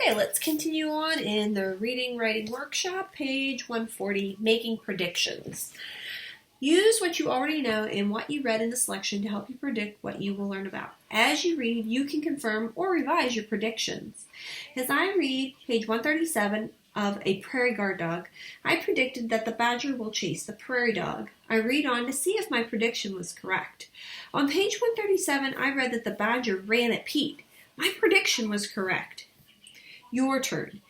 Okay, let's continue on in the reading writing workshop, page 140, making predictions. Use what you already know and what you read in the selection to help you predict what you will learn about. As you read, you can confirm or revise your predictions. As I read page 137 of A Prairie Guard Dog, I predicted that the badger will chase the prairie dog. I read on to see if my prediction was correct. On page 137, I read that the badger ran at Pete. My prediction was correct. Your turn.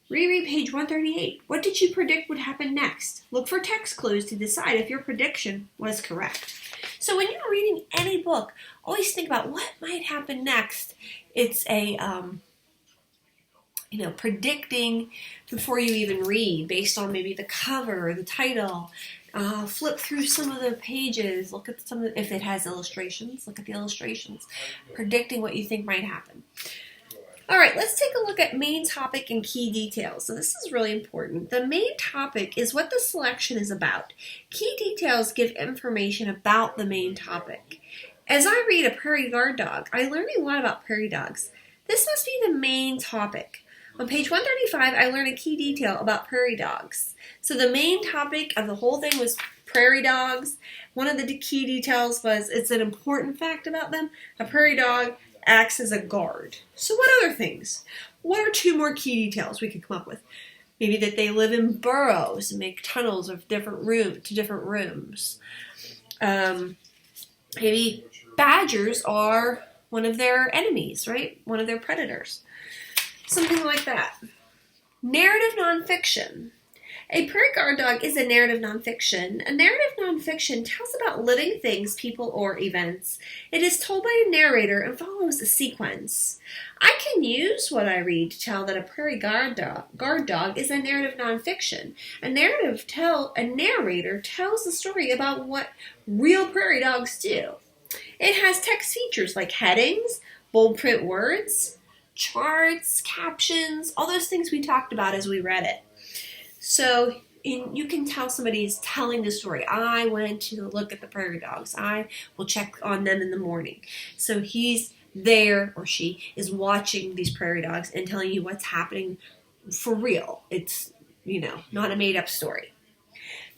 Reread page 138. What did you predict would happen next? Look for text clues to decide if your prediction was correct. So when you're reading any book, always think about what might happen next. It's a, predicting before you even read based on maybe the cover or the title. Flip through some of the pages. Look at if it has illustrations, look at the illustrations. Predicting what you think might happen. All right, let's take a look at main topic and key details. So this is really important. The main topic is what the selection is about. Key details give information about the main topic. As I read A Prairie Guard Dog, I learn a lot about prairie dogs. This must be the main topic. On page 135, I learn a key detail about prairie dogs. So the main topic of the whole thing was prairie dogs. One of the key details was it's an important fact about them. A prairie dog acts as a guard. So what other things? What are two more key details we could come up with? Maybe that they live in burrows and make tunnels of different rooms. Maybe badgers are one of their enemies, right? One of their predators. Something like that. Narrative nonfiction. A Prairie Guard Dog is a narrative nonfiction. A narrative nonfiction tells about living things, people, or events. It is told by a narrator and follows a sequence. I can use what I read to tell that A Prairie Guard Dog is a narrative nonfiction. A narrator tells the story about what real prairie dogs do. It has text features like headings, bold print words, charts, captions, all those things we talked about as we read it. So you can tell somebody's telling the story. I went to look at the prairie dogs. I will check on them in the morning. So he's there, or she is watching these prairie dogs and telling you what's happening for real. It's, not a made-up story.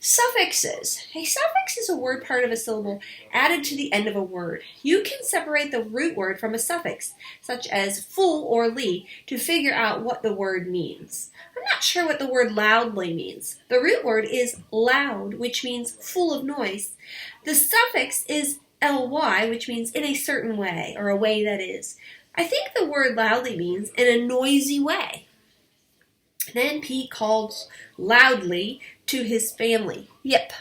Suffixes. A suffix is a word part of a syllable added to the end of a word. You can separate the root word from a suffix, such as full or ly, to figure out what the word means. I'm not sure what the word loudly means. The root word is loud, which means full of noise. The suffix is ly, which means in a certain way, or a way that is. I think the word loudly means in a noisy way. Then Pete calls loudly to his family. Yep.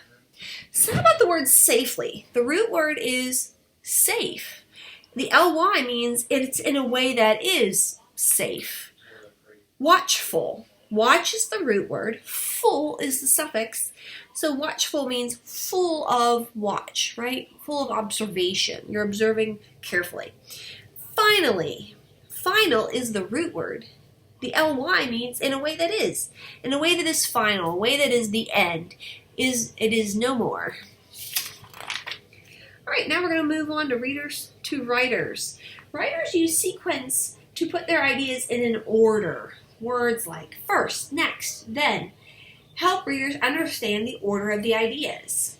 So how about the word safely? The root word is safe. The ly means it's in a way that is safe. Watchful. Watch is the root word. Full is the suffix. So watchful means full of watch, right? Full of observation. You're observing carefully. Finally. Final is the root word. The ly means in a way that is. In a way that is final. A way that is the end. It is no more. All right, now we're going to move on to readers to writers. Writers use sequence to put their ideas in an order. Words like first, next, then help readers understand the order of the ideas.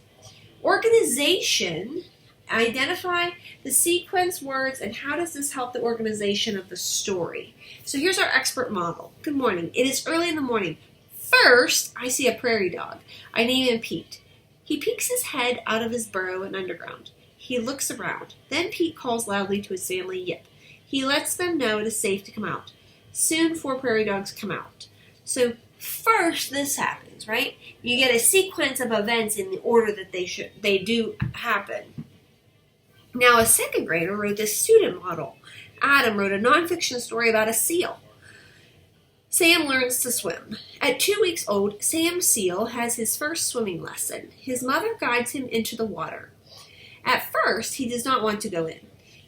Organization. Identify the sequence words and how does this help the organization of the story. So here's our expert model. Good morning. It is early in the morning. First, I see a prairie dog. I name him Pete. He peeks his head out of his burrow and underground. He looks around. Then Pete calls loudly to his family, Yip. He lets them know it is safe to come out. Soon 4 prairie dogs come out. So first this happens, right? You get a sequence of events in the order that they do happen. Now, a second grader wrote this student model. Adam wrote a nonfiction story about a seal. Sam learns to swim. At 2 weeks old, Sam Seal has his first swimming lesson. His mother guides him into the water. At first, he does not want to go in.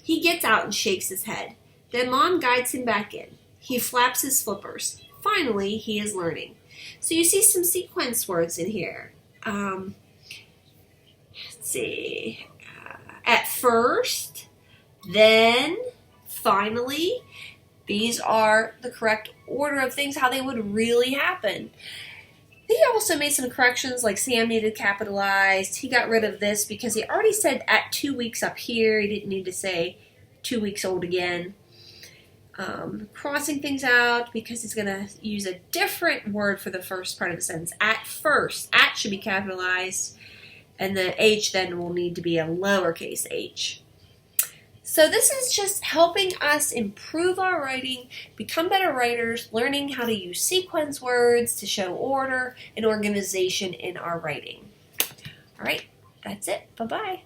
He gets out and shakes his head. Then Mom guides him back in. He flaps his flippers. Finally, he is learning. So you see some sequence words in here. Let's see. At first, then, finally, These are the correct order of things, how they would really happen. He also made some corrections, like Sam needed capitalized. He got rid of this because he already said at 2 weeks up here. He didn't need to say 2 weeks old again. Crossing things out because he's going to use a different word for the first part of the sentence. At first. At should be capitalized. And the H then will need to be a lowercase h. So this is just helping us improve our writing, become better writers, learning how to use sequence words to show order and organization in our writing. All right, that's it. Bye-bye.